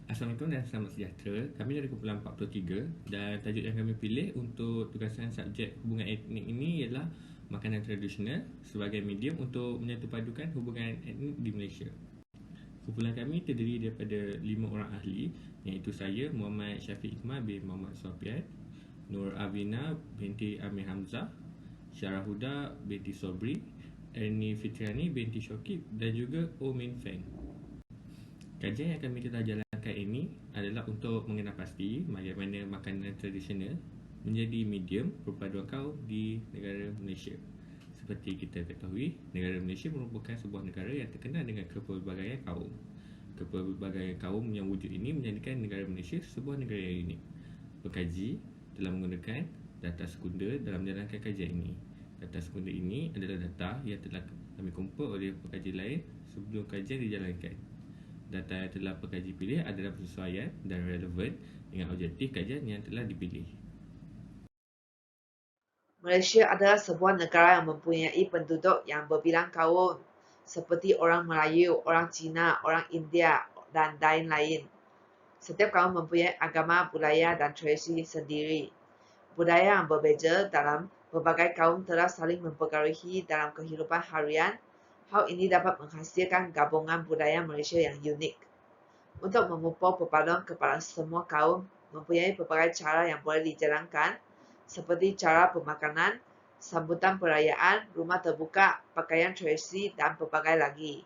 Assalamualaikum dan selamat sejahtera. Kami dari kumpulan 43 dan tajuk yang kami pilih untuk tugasan subjek hubungan etnik ini ialah makanan tradisional sebagai medium untuk menyatupadukan hubungan etnik di Malaysia. Kumpulan kami terdiri daripada 5 orang ahli, iaitu saya, Muhammad Syafiq Iqmal bin Muhammad Sofian, Nur Avina binti Amir Hamzah, Syarah Huda binti Sobri, Ernie Fitriani binti Syokib dan juga Oh Min Feng. Kajian yang kami telah jalankan ini adalah untuk mengenal pasti bagaimana makanan tradisional menjadi medium perpaduan kaum di negara Malaysia. Seperti kita ketahui, negara Malaysia merupakan sebuah negara yang terkenal dengan kepelbagaian kaum. Kepelbagaian kaum yang wujud ini menjadikan negara Malaysia sebuah negara yang unik. Pekaji telah menggunakan data sekunder dalam menjalankan kajian ini. Data sekunder ini adalah data yang telah kami kumpul oleh pekaji lain sebelum kajian dijalankan. Data yang telah pekaji pilih adalah bersesuaian dan relevan dengan objektif kajian yang telah dipilih. Malaysia adalah sebuah negara yang mempunyai penduduk yang berbilang kaum seperti orang Melayu, orang Cina, orang India dan lain-lain. Setiap kaum mempunyai agama, budaya dan tradisi sendiri. Budaya yang berbeza dalam berbagai kaum telah saling mempengaruhi dalam kehidupan harian. Hal ini dapat menghasilkan gabungan budaya Malaysia yang unik. Untuk memupuk perpaduan kepada semua kaum mempunyai berbagai cara yang boleh dijalankan, seperti cara pemakanan, sambutan perayaan, rumah terbuka, pakaian tradisi dan pelbagai lagi.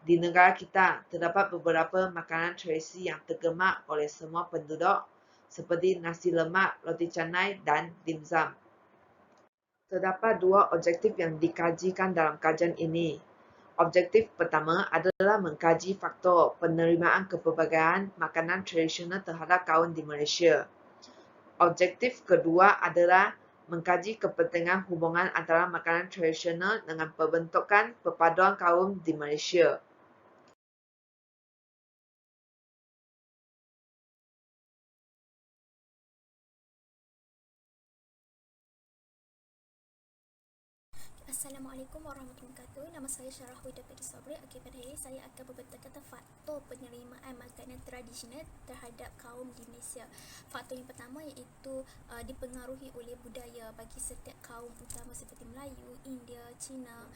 Di negara kita, terdapat beberapa makanan tradisi yang tergemar oleh semua penduduk, seperti nasi lemak, roti canai dan dimsum. Terdapat dua objektif yang dikajikan dalam kajian ini. Objektif pertama adalah mengkaji faktor penerimaan kepelbagaian makanan tradisional terhadap kaum di Malaysia. Objektif kedua adalah mengkaji kepentingan hubungan antara makanan tradisional dengan pembentukan perpaduan kaum di Malaysia. Assalamualaikum warahmatullahi wabarakatuh. Nama saya Syarah Huda binti Sobri. Okey, pada hari ini saya akan berbentang faktor penerimaan makanan tradisional terhadap kaum di Malaysia. Faktor yang pertama iaitu dipengaruhi oleh budaya bagi setiap kaum utama seperti Melayu, India, Cina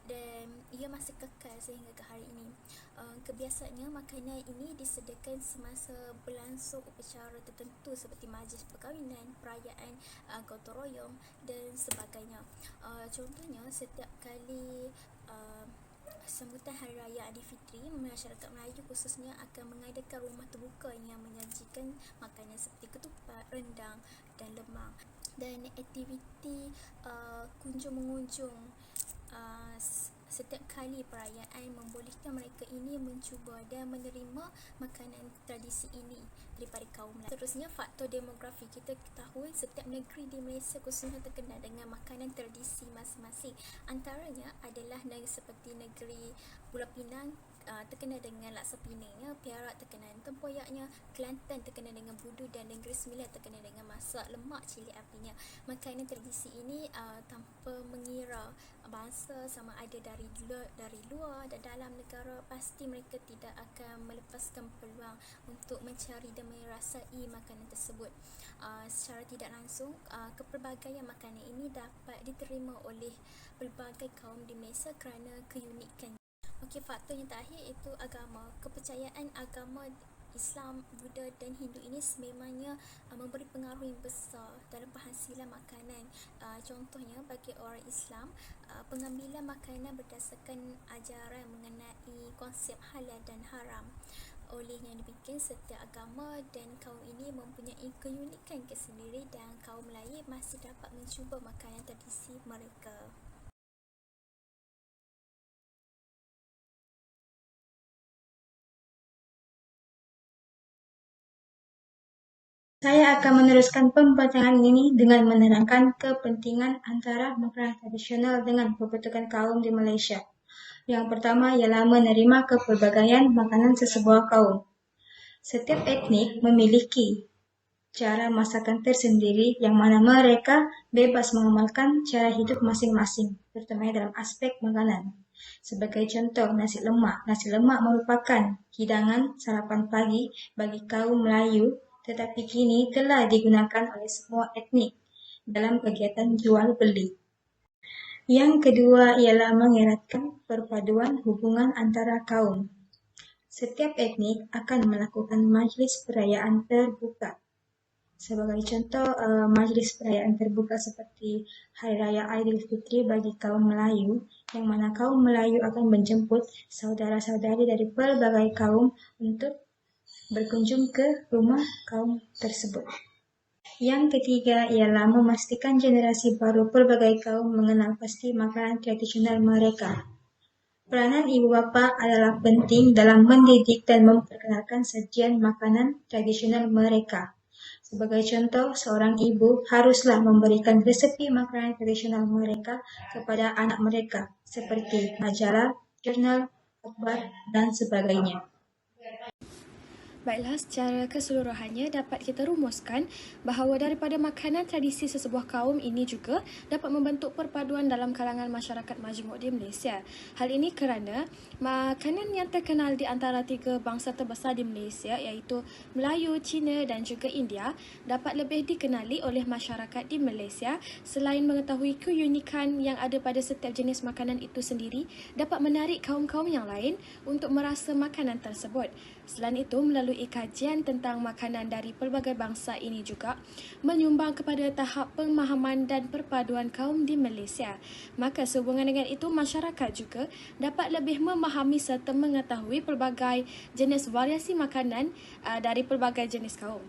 dan ia masih kekal sehingga ke hari ini. Kebiasaannya makanan ini disediakan semasa berlangsung upacara tertentu seperti majlis perkahwinan, perayaan gotong royong dan sebagainya. Contohnya setiap kali sambutan Hari Raya Aidilfitri, masyarakat Melayu khususnya akan mengadakan rumah terbuka yang menyajikan makanan seperti ketupat, rendang dan lemang. Dan aktiviti kunjung-mengunjung setiap kali perayaan membolehkan mereka ini mencuba dan menerima makanan tradisi ini daripada kaum lain. Seterusnya, faktor demografi. Kita ketahui setiap negeri di Malaysia khususnya terkenal dengan makanan tradisi masing-masing. Antaranya adalah negeri seperti negeri Pulau Pinang terkenal dengan laksa Penangnya, Perak terkenal dengan tempoyaknya, Kelantan terkenal dengan budu dan Negeri Sembilan terkenal dengan masak lemak cili apinya. Makanan tradisi ini tanpa mengira bangsa sama ada dari luar dan dalam negara, pasti mereka tidak akan melepaskan peluang untuk mencari dan merasai makanan tersebut. Secara tidak langsung, kepelbagaian makanan ini dapat diterima oleh pelbagai kaum di Malaysia kerana keunikan. Okey, faktor yang terakhir iaitu agama. Kepercayaan agama Islam, Buddha dan Hindu ini sememangnya memberi pengaruh yang besar dalam penghasilan makanan. Contohnya bagi orang Islam, pengambilan makanan berdasarkan ajaran mengenai konsep halal dan haram. Olehnya demikian, setiap agama dan kaum ini mempunyai keunikan tersendiri dan kaum lain masih dapat mencuba makanan tradisi mereka. Saya akan meneruskan pembincangan ini dengan menerangkan kepentingan antara makanan tradisional dengan pembentukan kaum di Malaysia. Yang pertama ialah menerima kepelbagaian makanan sesebuah kaum. Setiap etnik memiliki cara masakan tersendiri yang mana mereka bebas mengamalkan cara hidup masing-masing, terutama dalam aspek makanan. Sebagai contoh, nasi lemak. Nasi lemak merupakan hidangan sarapan pagi bagi kaum Melayu, tetapi kini telah digunakan oleh semua etnik dalam kegiatan jual beli. Yang kedua ialah mengeratkan perpaduan hubungan antara kaum. Setiap etnik akan melakukan majlis perayaan terbuka. Sebagai contoh, majlis perayaan terbuka seperti Hari Raya Aidilfitri bagi kaum Melayu, yang mana kaum Melayu akan menjemput saudara-saudari dari pelbagai kaum untuk berkunjung ke rumah kaum tersebut. Yang ketiga ialah memastikan generasi baru pelbagai kaum mengenal pasti makanan tradisional mereka. Peranan ibu bapa adalah penting dalam mendidik dan memperkenalkan sajian makanan tradisional mereka. Sebagai contoh, seorang ibu haruslah memberikan resepi makanan tradisional mereka kepada anak mereka, seperti majalah, jurnal, akhbar, dan sebagainya. Baiklah, secara keseluruhannya dapat kita rumuskan bahawa daripada makanan tradisi sesebuah kaum ini juga dapat membentuk perpaduan dalam kalangan masyarakat majmuk di Malaysia. Hal ini kerana makanan yang terkenal di antara tiga bangsa terbesar di Malaysia iaitu Melayu, Cina dan juga India dapat lebih dikenali oleh masyarakat di Malaysia. Selain mengetahui keunikan yang ada pada setiap jenis makanan itu sendiri, dapat menarik kaum-kaum yang lain untuk merasa makanan tersebut. Selain itu, melalui kajian tentang makanan dari pelbagai bangsa ini juga menyumbang kepada tahap pemahaman dan perpaduan kaum di Malaysia. Maka sehubungan dengan itu, masyarakat juga dapat lebih memahami serta mengetahui pelbagai jenis variasi makanan dari pelbagai jenis kaum.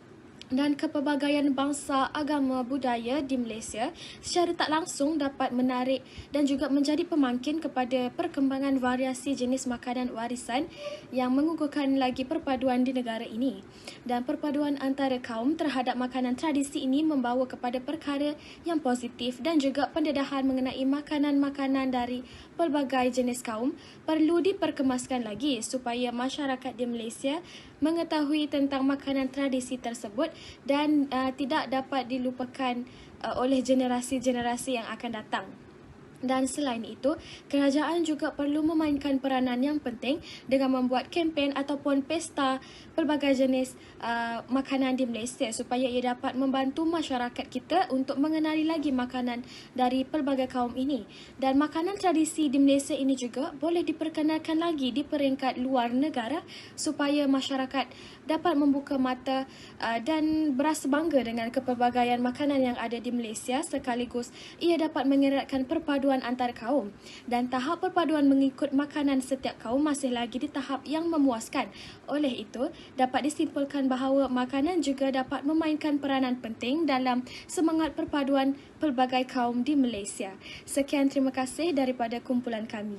Dan kepelbagaian bangsa, agama, budaya di Malaysia secara tak langsung dapat menarik dan juga menjadi pemangkin kepada perkembangan variasi jenis makanan warisan yang mengukuhkan lagi perpaduan di negara ini. Dan perpaduan antara kaum terhadap makanan tradisi ini membawa kepada perkara yang positif dan juga pendedahan mengenai makanan-makanan dari pelbagai jenis kaum perlu diperkemaskan lagi supaya masyarakat di Malaysia mengetahui tentang makanan tradisi tersebut dan tidak dapat dilupakan oleh generasi-generasi yang akan datang. Dan selain itu, kerajaan juga perlu memainkan peranan yang penting dengan membuat kempen ataupun pesta pelbagai jenis makanan di Malaysia supaya ia dapat membantu masyarakat kita untuk mengenali lagi makanan dari pelbagai kaum ini. Dan makanan tradisi di Malaysia ini juga boleh diperkenalkan lagi di peringkat luar negara supaya masyarakat dapat membuka mata dan berasa bangga dengan kepelbagaian makanan yang ada di Malaysia, sekaligus ia dapat mengeratkan perpaduan antar kaum. Dan tahap perpaduan mengikut makanan setiap kaum masih lagi di tahap yang memuaskan. Oleh itu, dapat disimpulkan bahawa makanan juga dapat memainkan peranan penting dalam semangat perpaduan pelbagai kaum di Malaysia. Sekian, terima kasih daripada kumpulan kami.